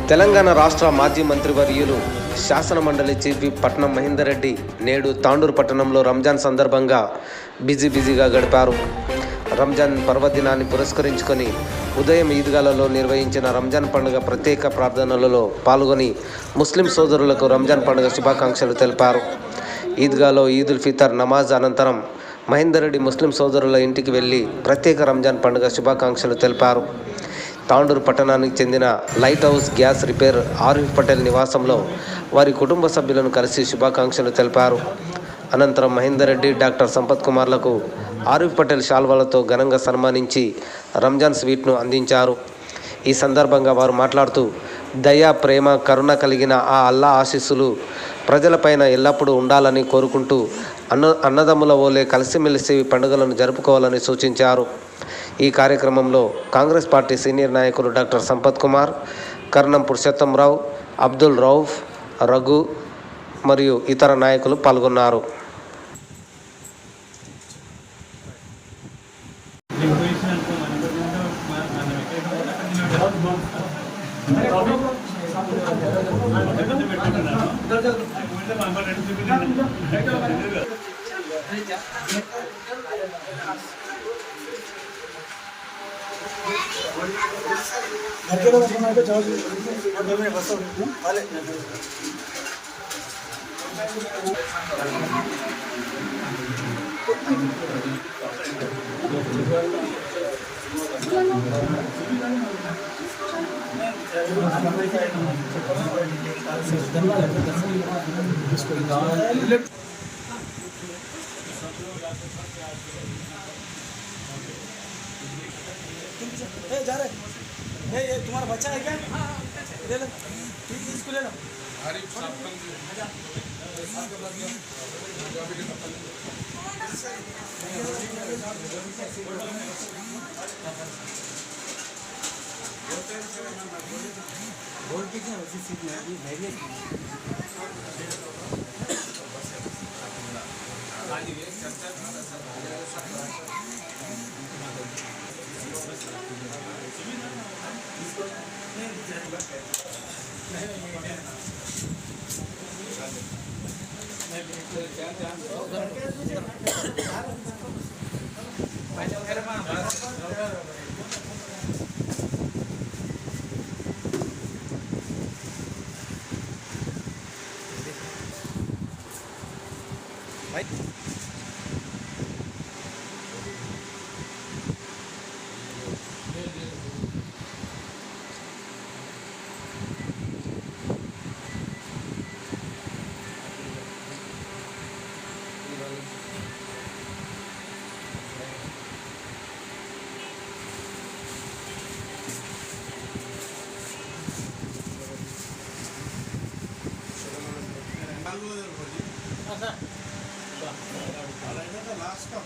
తెలంగాణ రాష్ట్ర మాజీ మంత్రివర్యులు శాసనమండలి చీఫ్ విప్ పట్నం మహేందర్ రెడ్డి నేడు తాండూరు పట్టణంలో రంజాన్ సందర్భంగా బిజీగా గడిపారు. రంజాన్ పర్వదినాన్ని పురస్కరించుకొని ఉదయం ఈద్గాలలో నిర్వహించిన రంజాన్ పండుగ ప్రత్యేక ప్రార్థనలలో పాల్గొని ముస్లిం సోదరులకు రంజాన్ పండుగ శుభాకాంక్షలు తెలిపారు. ఈద్గాలో ఈదుల్ ఫితర్ నమాజ్ అనంతరం మహేందర్ రెడ్డి ముస్లిం సోదరుల ఇంటికి వెళ్లి ప్రత్యేక రంజాన్ పండుగ శుభాకాంక్షలు తెలిపారు. తాండూరు పట్టణానికి చెందిన light house gas repair Arif Patel నివాసంలో వారి కుటుంబ సభ్యులను కలిసి శుభాకాంక్షలు తెలిపారు. అనంతరం మహేందర్ రెడ్డి, డాక్టర్ సంపత్ కుమార్లకు ఆరిఫ్ పటేల్ శాల్వాలతో ఘనంగా సన్మానించి రంజాన్ స్వీట్ను అందించారు. ఈ సందర్భంగా వారు మాట్లాడుతూ దయ, ప్రేమ, కరుణ కలిగిన ఆ అల్లా ఆశీస్సులు ప్రజలపైన ఎల్లప్పుడూ ఉండాలని కోరుకుంటూ అన్నదమ్ముల ఓలే కలిసిమెలిసి పండుగలను జరుపుకోవాలని సూచించారు. ఈ కార్యక్రమంలో కాంగ్రెస్ పార్టీ సీనియర్ నాయకులు డాక్టర్ సంపత్ కుమార్, కర్ణం పురుషోత్తంరావు, అబ్దుల్ రౌఫ్, రఘు మరియు ఇతర నాయకులు పాల్గొన్నారు. जा रहे ये तुम्हारा बच्चा है क्या? ले लो, इसको ले लो। बोर्ड की क्या उसी सीट में ये मेरी लास्ट का